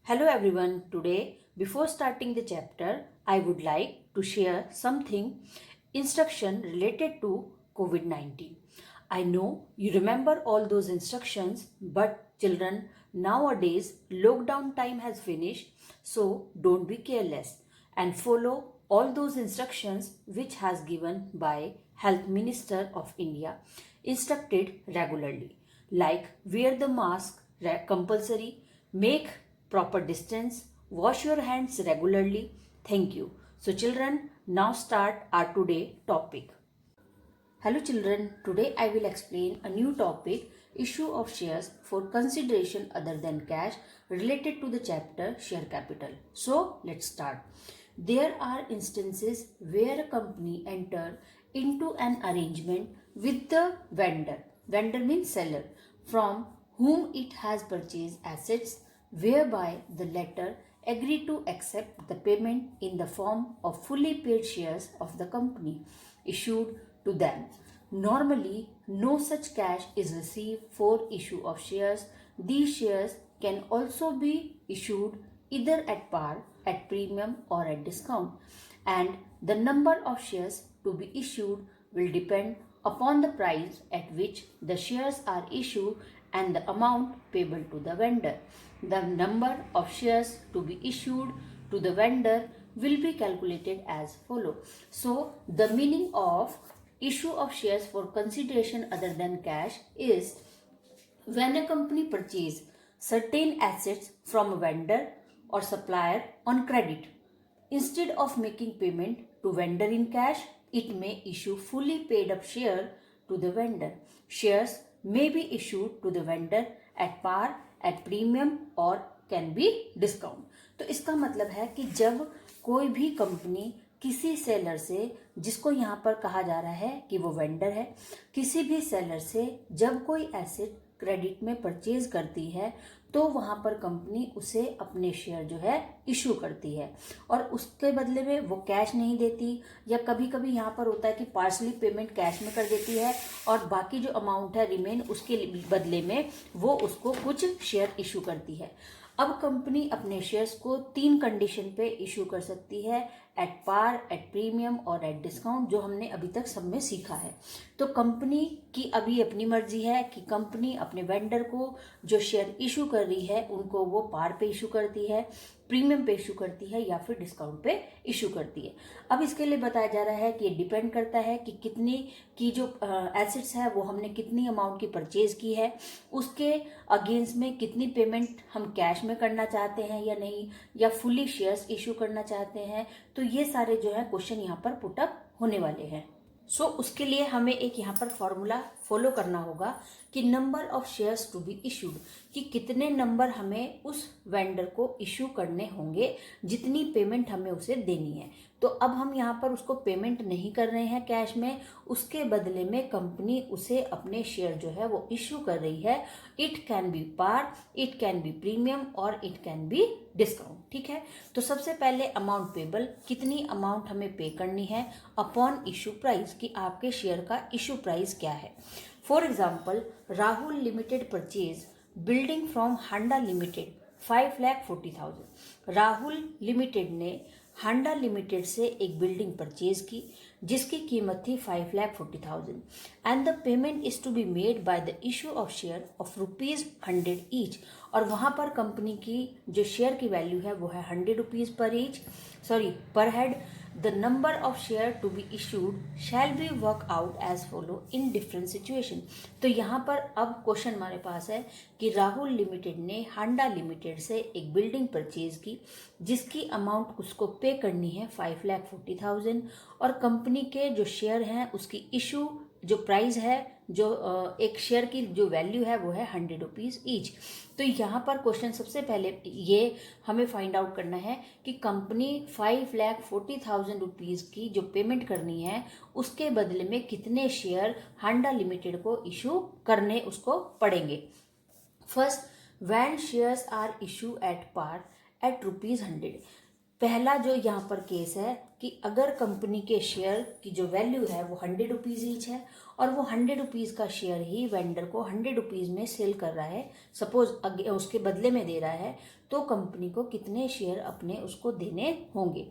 Hello everyone. Today, before starting the chapter, I would like to share something instruction related to COVID-19. I know you remember all those instructions, but children, nowadays lockdown time has finished, so don't be careless and follow all those instructions which has given by Health Minister of India instructed regularly, like wear the mask compulsory, make proper distance, wash your hands regularly. Thank you. So children, now start our today topic. Hello children, today I will explain a new topic, issue of shares for consideration other than cash, related to the chapter share capital. So let's start. There are instances where a company enter into an arrangement with the vendor. Vendor means seller, from whom it has purchased assets, whereby the latter agree to accept the payment in the form of fully paid shares of the company issued to them. Normally, no such cash is received for issue of shares. These shares can also be issued either at par, at premium, or at discount, and the number of shares to be issued will depend upon the price at which the shares are issued and the amount payable to the vendor. The number of shares to be issued to the vendor will be calculated as follow. So the meaning of issue of shares for consideration other than cash is when a company purchases certain assets from a vendor or supplier on credit. Instead of making payment to vendor in cash, it may issue fully paid up share to the vendor. Shares may be issued to the vendor at par, at premium और can be discount. तो इसका मतलब है कि जब कोई भी company किसी सेलर से, जिसको यहाँ पर कहा जा रहा है कि वो वेंडर है, किसी भी सेलर से जब कोई एसेट क्रेडिट में परचेज करती है तो वहां पर कंपनी उसे अपने शेयर जो है इशू करती है और उसके बदले में वो कैश नहीं देती, या कभी कभी यहाँ पर होता है कि पार्सली पेमेंट कैश में कर देती है और बाकी जो अमाउंट है रिमेन उसके बदले में वो उसको कुछ शेयर इशू करती है. अब कंपनी अपने शेयर्स को 3 कंडीशन पे इशू कर सकती है, एट पार, एट प्रीमियम और एट डिस्काउंट, जो हमने अभी तक सब में सीखा है. तो कंपनी की अभी अपनी मर्जी है कि कंपनी अपने वेंडर को जो शेयर इशू कर रही है उनको वो पार पे इशू करती है, प्रीमियम पे इशू करती है या फिर डिस्काउंट पे इशू करती है. अब इसके लिए बताया जा रहा है कि ये डिपेंड करता है कि कितनी की जो एसेट्स है वो हमने कितनी अमाउंट की परचेज की है, उसके अगेंस्ट में कितनी पेमेंट हम कैश में करना चाहते हैं या नहीं, या फुली शेयर्स इशू करना चाहते हैं. तो ये सारे जो है क्वेश्चन यहाँ पर पुटअप होने वाले हैं. उसके लिए हमें एक यहाँ पर फॉर्मूला फॉलो करना होगा कि number of shares to be issued, कि कितने नंबर हमें उस वेंडर को इशू करने होंगे, जितनी पेमेंट हमें उसे देनी है. तो अब हम यहाँ पर उसको पेमेंट नहीं कर रहे हैं कैश में, उसके बदले में कंपनी उसे अपने शेयर जो है वो इशू कर रही है. It can be par, it can be premium और इट कैन बी डिस्काउंट. ठीक है, तो सबसे पहले अमाउंट पेबल, कितनी अमाउंट हमें पे करनी है अपॉन इशू प्राइस, कि आपके शेयर का इशू प्राइस क्या है. For example, Rahul limited purchase building from Handa limited 5,40,000. Rahul limited ने हांडा लिमिटेड से एक बिल्डिंग परचेज की जिसकी कीमत थी 5,40,000 and the payment is to be made by the issue of share of ₹100 each. और वहां पर कंपनी की जो शेयर की वैल्यू है वो है ₹100 per head. The number of share to be issued shall be work out as follow in different situation. तो यहाँ पर अब क्वेश्चन हमारे पास है कि राहुल लिमिटेड ने हांडा लिमिटेड से एक बिल्डिंग परचेज की जिसकी अमाउंट उसको पे करनी है 5,40,000 और कंपनी के जो शेयर हैं उसकी इशू जो प्राइस है, जो एक शेयर की जो वैल्यू है वो है ₹100 ईच. तो यहाँ पर क्वेश्चन सबसे पहले ये हमें फाइंड आउट करना है कि कंपनी 5,40,000 रुपीज़ की जो पेमेंट करनी है उसके बदले में कितने शेयर हांडा लिमिटेड को इशू करने उसको पड़ेंगे. First, when shares are issue at par at ₹100. पहला जो यहाँ पर केस है कि अगर कंपनी के शेयर की जो वैल्यू है वो 100 रुपीज़ ईच है और वो 100 रुपीज़ का शेयर ही वेंडर को 100 रुपीज़ में सेल कर रहा है, सपोज उसके बदले में दे रहा है, तो कंपनी को कितने शेयर अपने उसको देने होंगे।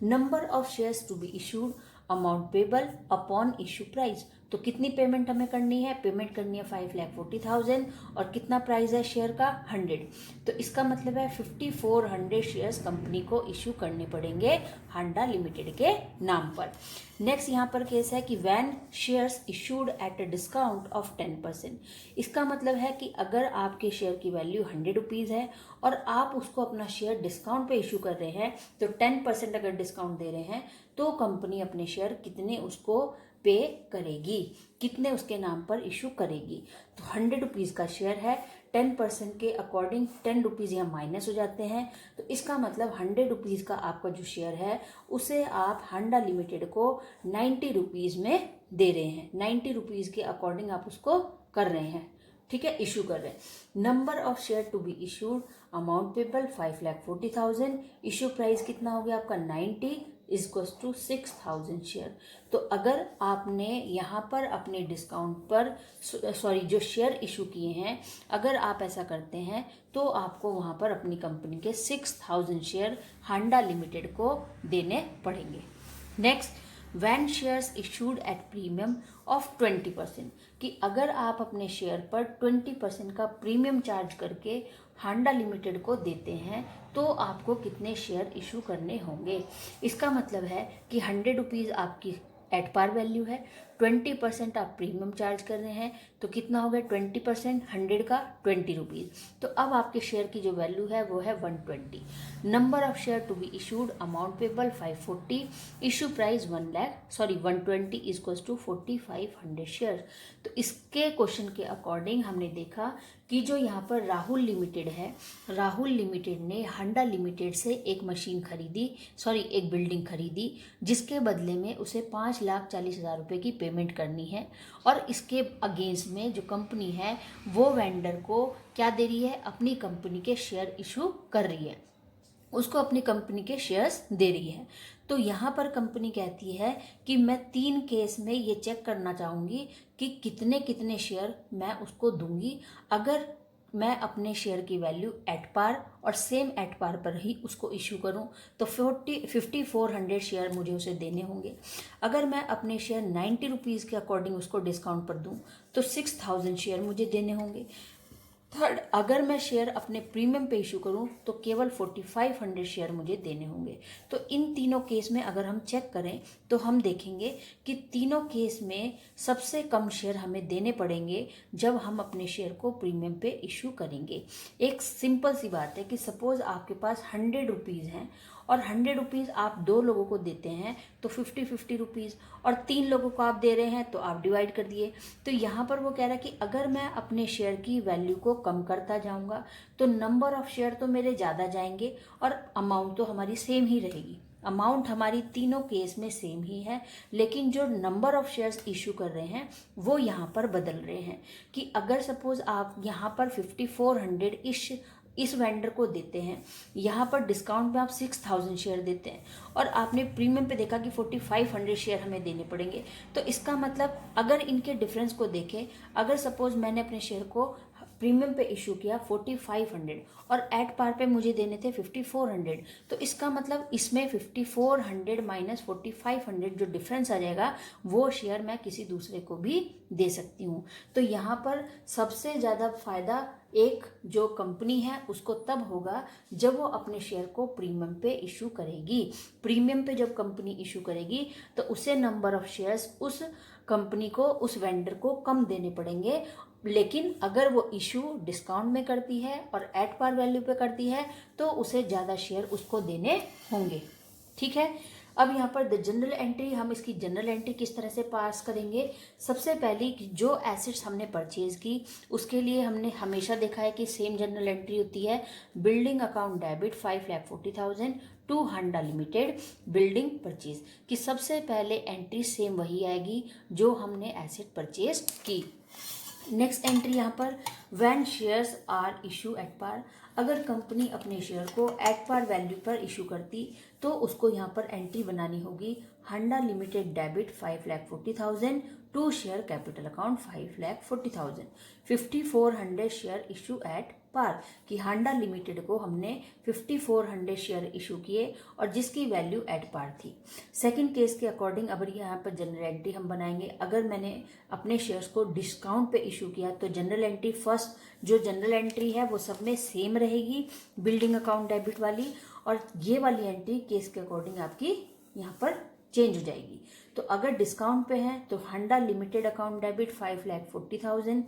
Number of shares to be issued, amount payable upon issue price. तो कितनी पेमेंट हमें करनी है, पेमेंट करनी है 5,40,000 और कितना प्राइस है शेयर का 100। तो इसका मतलब है 5400 शेयर्स कंपनी को इशू करने पड़ेंगे हांडा लिमिटेड के नाम पर। नेक्स्ट यहाँ पर केस है कि when shares issued at a discount of 10%। इसका मतलब है कि अगर आपके शेयर की वैल्यू 100 रुपीज़ है और आप उसको अपना शेयर डिस्काउंट पे इशू कर रहे हैं, तो 10% अगर डिस्काउंट दे रहे हैं तो कंपनी अपने शेयर कितने उसको पे करेगी, कितने उसके नाम पर इशू करेगी। तो 100 रुपीज़ का शेयर है, 10% के अकॉर्डिंग 10 रुपीज़ यहाँ माइनस हो जाते हैं। तो इसका मतलब 100 रुपीज़ का आपका जो शेयर है उसे आप हांडा लिमिटेड को 90 रुपीज़ में दे रहे हैं। 90 रुपीज़ के अकॉर्डिंग आप उसको कर रहे हैं, ठीक है, इशू कर रहे हैं। Number of share to be issued, amount payable 5,40,000, issue price कितना हो गया आपका 90 इक्वल्स टू 6,000 शेयर। तो अगर आपने यहाँ पर अपने डिस्काउंट पर जो शेयर इशू किए हैं, अगर आप ऐसा करते हैं तो आपको वहाँ पर अपनी कंपनी के 6,000 शेयर हांडा लिमिटेड को देने पड़ेंगे। Next, when shares issued at premium of 20%, कि अगर आप अपने शेयर पर 20% का प्रीमियम चार्ज करके हांडा लिमिटेड को देते हैं तो आपको कितने शेयर इशू करने होंगे। इसका मतलब है कि 100 रुपीज़ आपकी एट पार वैल्यू है, 20% आप प्रीमियम चार्ज कर रहे हैं, तो कितना हो गया 20%, 100 का 20 रुपीज़। तो अब आपके शेयर की जो वैल्यू है वो है 120। Number of share to be issued, amount payable 540, issue price 120 equals to 4,500 share. तो इसके क्वेश्चन के अकॉर्डिंग हमने देखा कि जो यहाँ पर राहुल लिमिटेड है, राहुल लिमिटेड ने हांडा लिमिटेड से एक मशीन खरीदी, एक बिल्डिंग खरीदी, जिसके बदले में उसे 5,40,000 रुपये की पेमेंट करनी है और इसके अगेंस्ट में जो कंपनी है वो वेंडर को क्या दे रही है, अपनी कंपनी के शेयर इशू कर रही है, उसको अपनी कंपनी के शेयर्स दे रही है। तो यहाँ पर कंपनी कहती है कि मैं 3 केस में ये चेक करना चाहूँगी कि कितने कितने शेयर मैं उसको दूंगी अगर मैं अपने शेयर की वैल्यू एट पार और सेम एट पार पर ही उसको इशू करूं। तो 5400 शेयर मुझे उसे देने होंगे। अगर मैं अपने शेयर 90 रुपीज़ के अकॉर्डिंग उसको डिस्काउंट पर दूं तो 6,000 शेयर मुझे देने होंगे। थर्ड, अगर मैं शेयर अपने प्रीमियम पे इशू करूं तो केवल 4,500 शेयर मुझे देने होंगे। तो इन तीनों केस में अगर हम चेक करें तो हम देखेंगे कि तीनों केस में सबसे कम शेयर हमें देने पड़ेंगे जब हम अपने शेयर को प्रीमियम पे इशू करेंगे। एक सिंपल सी बात है कि सपोज आपके पास 100 रुपीज़ हैं और 100 रुपीज़ आप 2 लोगों को देते हैं तो 50 रुपीज़, और 3 लोगों को आप दे रहे हैं तो आप डिवाइड कर दिए। तो यहाँ पर वो कह रहा है कि अगर मैं अपने शेयर की वैल्यू को कम करता जाऊँगा तो नंबर ऑफ शेयर तो मेरे ज़्यादा जाएंगे और अमाउंट तो हमारी सेम ही रहेगी। अमाउंट हमारी तीनों केस में सेम ही है, लेकिन जो नंबर ऑफ शेयर्स इशू कर रहे हैं वो यहाँ पर बदल रहे हैं। कि अगर सपोज आप यहाँ पर 5400 इस वेंडर को देते हैं, यहाँ पर डिस्काउंट में आप 6,000 शेयर देते हैं और आपने प्रीमियम पे देखा कि 4,500 शेयर हमें देने पड़ेंगे। तो इसका मतलब अगर इनके डिफरेंस को देखें, अगर सपोज मैंने अपने शेयर को प्रीमियम पे इशू किया 4,500 और एट पार पे मुझे देने थे 5,400, तो इसका मतलब इसमें 5,400 माइनस 4,500 जो डिफरेंस आ जाएगा वो शेयर मैं किसी दूसरे को भी दे सकती हूँ। तो यहाँ पर सबसे ज़्यादा फायदा एक जो कंपनी है उसको तब होगा जब वो अपने शेयर को प्रीमियम पे इशू करेगी। प्रीमियम पे जब कंपनी इशू करेगी तो उसे नंबर ऑफ शेयर्स उस कंपनी को, उस वेंडर को कम देने पड़ेंगे। लेकिन अगर वो इशू डिस्काउंट में करती है और एट पार वैल्यू पे करती है तो उसे ज़्यादा शेयर उसको देने होंगे। ठीक है, अब यहाँ पर द जनरल एंट्री, हम इसकी जनरल एंट्री किस तरह से पास करेंगे। सबसे पहले जो एसेट्स हमने परचेज की उसके लिए हमने हमेशा देखा है कि सेम जनरल एंट्री होती है। Building account debit 5,40,000 to Handa limited building purchase की सबसे पहले एंट्री सेम वही आएगी जो हमने एसेट परचेज की। नेक्स्ट एंट्री यहाँ पर when shares are issue at par, अगर कंपनी अपने शेयर को एट पार वैल्यू पर इशू करती तो उसको यहाँ पर एंट्री बनानी होगी Handa limited debit 5,40,000 to share capital account 5,40,000, 5,400 share issue at par कि हांडा लिमिटेड को हमने 5,400 शेयर इशू किए और जिसकी वैल्यू एट पार थी। सेकंड केस के अकॉर्डिंग अब यहाँ पर जनरल एंट्री हम बनाएंगे। अगर मैंने अपने शेयर्स को डिस्काउंट पे इशू किया तो जनरल एंट्री फर्स्ट जो जनरल एंट्री है वो सब में सेम रहेगी, बिल्डिंग अकाउंट डेबिट वाली, और ये वाली एंट्री केस के अकॉर्डिंग आपकी यहाँ पर चेंज हो जाएगी। तो अगर डिस्काउंट पे है तो Handa limited account debit 5,40,000,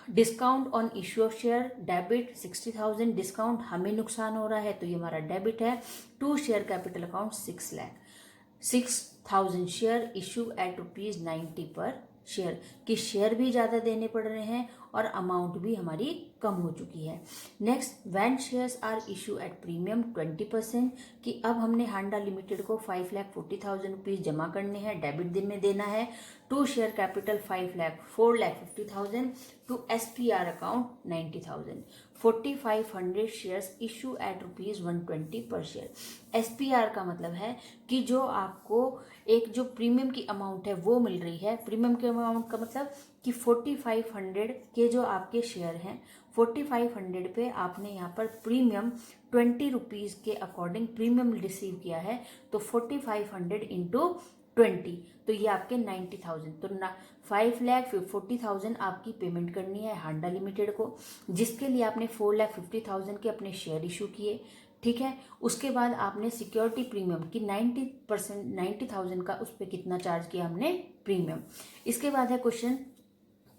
discount on issue of share debit 60,000, discount हमें नुकसान हो रहा है तो ये हमारा डेबिट है। To share capital account 6,00,000 share issue at ₹90 per share कि शेयर भी ज़्यादा देने पड़ रहे हैं और अमाउंट भी हमारी कम हो चुकी है। Next, when shares are issue at premium 20% कि अब हमने हांडा लिमिटेड को 5,40,000 रुपीज़ जमा करने हैं, डेबिट दिन में देना है। To share capital 4,50,000 to SPR account 90,000, 4,500 shares issue at ₹120 per share. SPR का मतलब है कि जो आपको एक जो प्रीमियम की अमाउंट है वो मिल रही है। प्रीमियम के अमाउंट का मतलब कि 4,500 के जो आपके शेयर हैं 4,500 पे आपने यहाँ पर प्रीमियम 20 रुपीज़ के अकॉर्डिंग प्रीमियम रिसीव किया है तो 4,500 इंटू 20 तो ये आपके 90,000, तो 5,40,000 आपकी पेमेंट करनी है हांडा लिमिटेड को, जिसके लिए आपने 4,50,000 के अपने शेयर इशू किए। ठीक है, उसके बाद आपने सिक्योरिटी प्रीमियम की 90% 90,000 का उस पर कितना चार्ज किया हमने प्रीमियम। इसके बाद है क्वेश्चन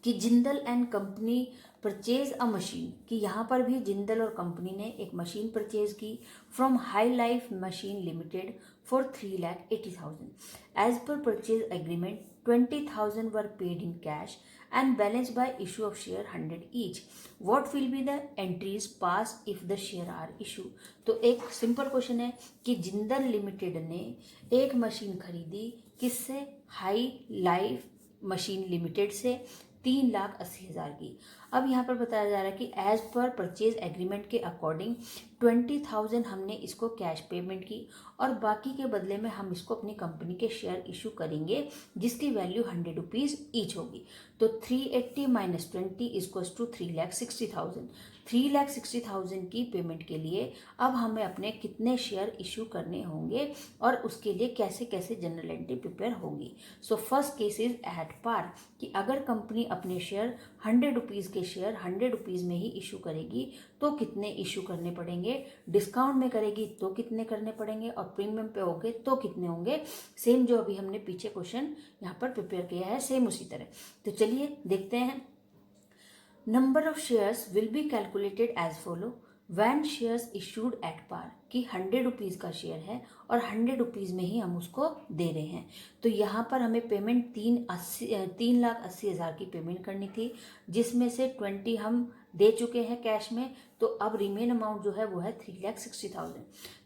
कि Jindal and company purchase a machine कि यहाँ पर भी जिंदल और कंपनी ने एक मशीन परचेज की from high life machine limited for 3,80,000। As per purchase agreement 20,000 were paid in cash and balance by issue of share 100 each. What will be the entries passed if the share are issue? तो एक simple question है कि Jindal limited ने एक machine खरीदी किससे? High life machine limited से 3,80,000 की। अब यहाँ पर बताया जा रहा है कि एज पर परचेज एग्रीमेंट के अकॉर्डिंग 20,000 हमने इसको कैश पेमेंट की और बाकी के बदले में हम इसको अपनी कंपनी के शेयर इशू करेंगे जिसकी वैल्यू 100 रुपीज़ ईच होगी। तो 380 माइनस 20 इक्वल्स टू 3,60,000। 3,60,000 की पेमेंट के लिए अब हमें अपने कितने शेयर इशू करने होंगे और उसके लिए कैसे कैसे जनरल एंट्री प्रिपेयर होगी। So first case is at par कि अगर कंपनी अपने शेयर 100 रुपीज़ के शेयर 100 रुपीज़ में ही इशू करेगी तो कितने इशू करने पड़ेंगे, डिस्काउंट में करेगी तो कितने करने पड़ेंगे और प्रीमियम पे होंगे तो कितने होंगे। सेम जो अभी हमने पीछे क्वेश्चन यहाँ पर प्रिपेयर किया है सेम उसी तरह। तो चलिए देखते हैं। Number of shares will be calculated as follow when shares issued at par कि 100 रुपीज़ का शेयर है और 100 रुपीज़ में ही हम उसको दे रहे हैं। तो यहाँ पर हमें पेमेंट 3,80,000 की पेमेंट करनी थी जिसमें से 20 हम दे चुके हैं कैश में। तो अब रिमेन अमाउंट जो है वो है 3,60,000।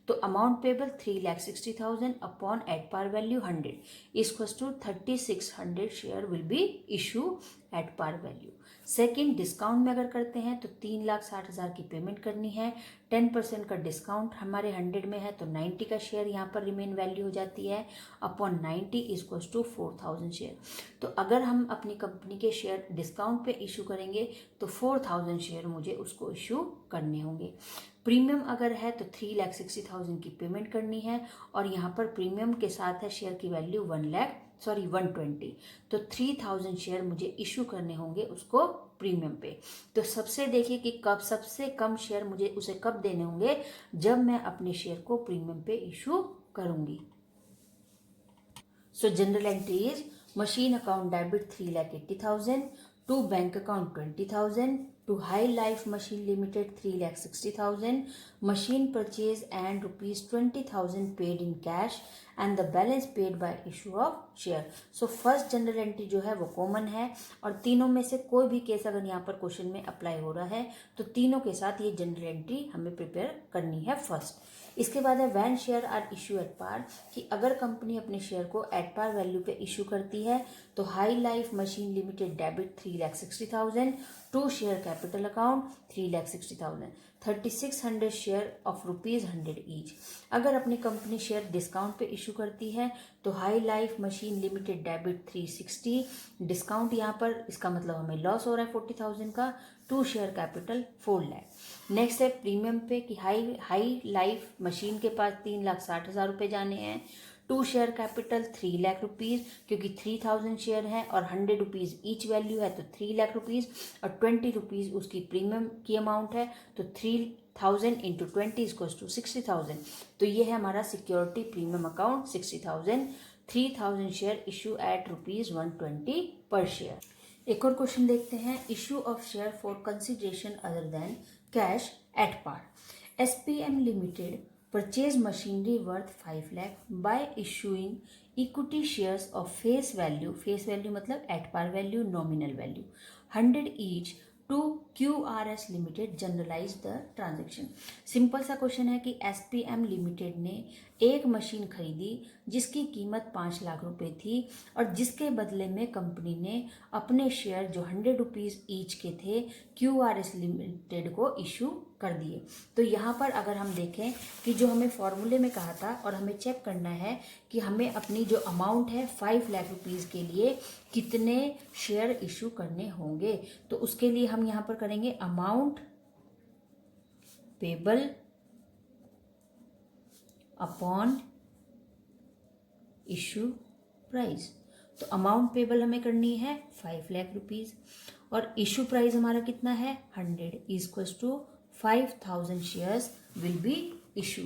तो amount payable 3,60,000 upon at par value 100 equals to 3,600 share will be issue at par value. Second, discount में अगर करते हैं तो 3,60,000 की पेमेंट करनी है। 10% का डिस्काउंट हमारे 100 में है तो 90 का शेयर यहाँ पर रिमेन वैल्यू हो जाती है अपॉन 90 इक्वल्स टू 4,000 शेयर। तो अगर हम अपनी कंपनी के शेयर डिस्काउंट पे इशू करेंगे तो 4,000 शेयर मुझे उसको इशू करने होंगे। प्रीमियम अगर है तो 3,60,000 की पेमेंट करनी है और यहाँ पर प्रीमियम के साथ है शेयर की वैल्यू 120। तो 3,000 शेयर मुझे इशू करने होंगे उसको प्रीमियम पे। तो सबसे देखिए कि कब सबसे कम शेयर मुझे उसे कब देने होंगे, जब मैं अपने शेयर को प्रीमियम पे इशू करूंगी। So journal entry is machine account debit 3,80,000 to bank account 20,000 to High Life Machine Limited 3,60,000, machine purchase and ₹20,000 paid in cash and the balance paid by issue of share. So first general entry जो है वो common है और तीनों में से कोई भी केस अगर यहाँ पर क्वेश्चन में अप्लाई हो रहा है तो तीनों के साथ ये जनरल एंट्री हमें प्रिपेयर करनी है फर्स्ट। इसके बाद है when share are issue at par कि अगर कंपनी अपने शेयर को एट पार वैल्यू पे इशू करती है तो High life machine Limited debit 3,60,000 2 share capital account 3,60,000, 3600 share of ₹100 each. अगर अपनी कंपनी शेयर डिस्काउंट पे इशू करती है तो High life machine Limited debit 360, discount यहाँ पर इसका मतलब हमें लॉस हो रहा है 40,000 का, 2 शेयर कैपिटल 4 लाख। नेक्स्ट है प्रीमियम पे कि हाई लाइफ मशीन के पास 3,60,000 रुपये जाने हैं, 2 शेयर कैपिटल 3 लाख रुपीज़, क्योंकि 3,000 शेयर हैं और 100 रुपीज़ ईच वैल्यू है तो 3 लाख रुपीज़, और 20 रुपीज़ उसकी प्रीमियम की अमाउंट है तो 3,000 इंटू 20 इक्वल्स टू 60,000। तो ये है हमारा security premium account 60,000। 3,000 share issue at ₹120 per share. एक और क्वेश्चन देखते हैं, issue of share for consideration other than cash at par. SPM limited purchase machinery worth 5 lakh by issuing equity shares of face value मतलब at par value, nominal value 100 each to QRS Limited generalize the transaction। Simple सा question है कि SPM limited ने एक machine खरीदी जिसकी कीमत 5 लाख रुपए थी और जिसके बदले में कंपनी ने अपने शेयर जो 100 रुपीज़ ईच के थे QRS लिमिटेड को इशू कर दिए। तो यहाँ पर अगर हम देखें कि जो हमें फॉर्मूले में कहा था और हमें चेक करना है कि हमें अपनी जो अमाउंट है 5 लाख रुपीज़ के लिए कितने शेयर इशू करने होंगे, तो उसके लिए हम यहाँ पर करेंगे amount payable upon issue price. तो अमाउंट पेबल हमें करनी है 5 लाख रुपीज़ और इशू प्राइस हमारा कितना है 100 equals to 5,000 shares will be issue,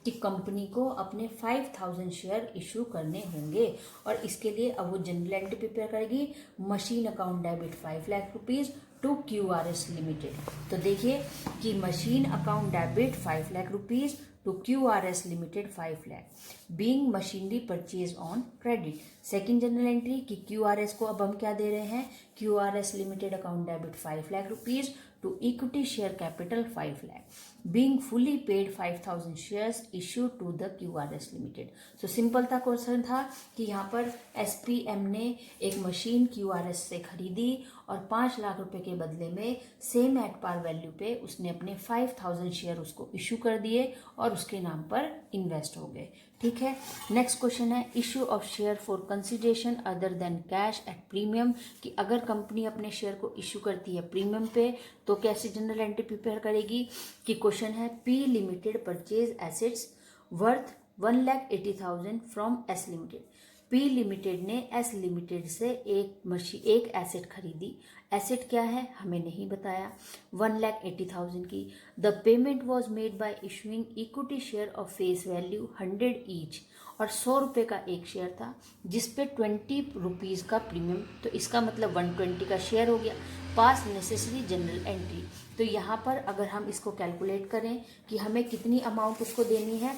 कि कंपनी को अपने 5,000 शेयर इशू करने होंगे। और इसके लिए अब वो जनरल एंट्री प्रिपेयर करेगी, machine account debit 5 lakh rupees to QRS limited. तो देखिए कि machine account debit 5 lakh rupees to QRS limited 5 lakh, being machinery purchase on credit. Second journal entry कि QRS को अब हम क्या दे रहे हैं, QRS limited account debit 5 lakh rupees to equity share capital 5 lakh, being fully paid 5,000 shares issue to the QRS limited. So simple था question था कि यहाँ पर SPM ने एक मशीन QRS से खरीदी और 5 लाख रुपए के बदले में सेम एट पार वैल्यू पे उसने अपने 5,000 शेयर उसको इशू कर दिए और उसके नाम पर इन्वेस्ट हो गए। ठीक है, नेक्स्ट क्वेश्चन है issue of share for consideration other than cash at premium, कि अगर कंपनी अपने शेयर को इशू करती है प्रीमियम पे तो कैसे जनरल एंट्री प्रिपेयर करेगी। कि क्वेश्चन है P limited purchase assets worth 1,80,000 from S limited. P limited ने S लिमिटेड से एक एसेट खरीदी। एसेट क्या है हमें नहीं बताया, 1,80,000 की। The payment was made by issuing equity share of face value 100 each, और 100 रुपये का एक शेयर था जिसपे 20 रुपीज़ का प्रीमियम, तो इसका मतलब 120 का शेयर हो गया। पास नेसेसरी जनरल एंट्री। तो यहाँ पर अगर हम इसको कैलकुलेट करें कि हमें कितनी अमाउंट उसको देनी है,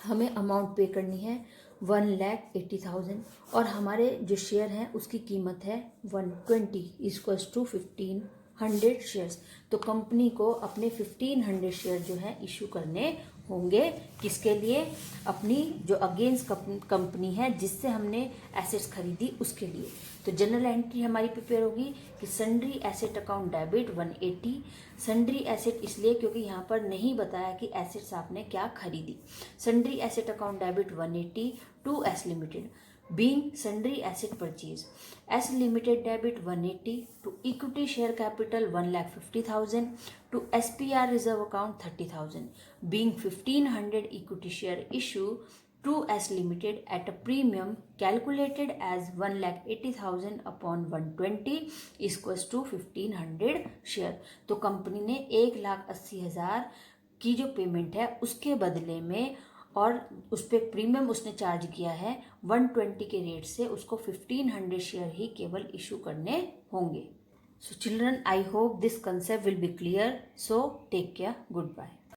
हमें अमाउंट पे करनी है 1,80,000 और हमारे जो शेयर हैं उसकी कीमत है 120 इक्वल्स टू 1,500 शेयर्स। तो कंपनी को अपने 1,500 शेयर जो है इशू करने होंगे, किसके लिए, अपनी जो अगेंस्ट कंपनी है जिससे हमने एसेट्स खरीदी उसके लिए। तो जनरल एंट्री हमारी प्रिपेयर होगी कि sundry asset account debit 180, sundry asset इसलिए क्योंकि यहाँ पर नहीं बताया कि एसेट्स आपने क्या खरीदी। Sundry asset account debit 180 to S limited, being sundry asset purchase, S limited debit 180 to equity share capital 1,50,000 to SPR reserve account 30,000, being 1,500 equity share issue to S limited at a premium calculated as 1,80,000 upon 120 equals to 1,500 share। तो company ने 1,80,000 की जो payment है उसके बदले में और उस पर प्रीमियम उसने चार्ज किया है 120 के रेट से, उसको 1,500 शेयर ही केवल इशू करने होंगे। So children, I hope this concept will be clear. So take care, good bye.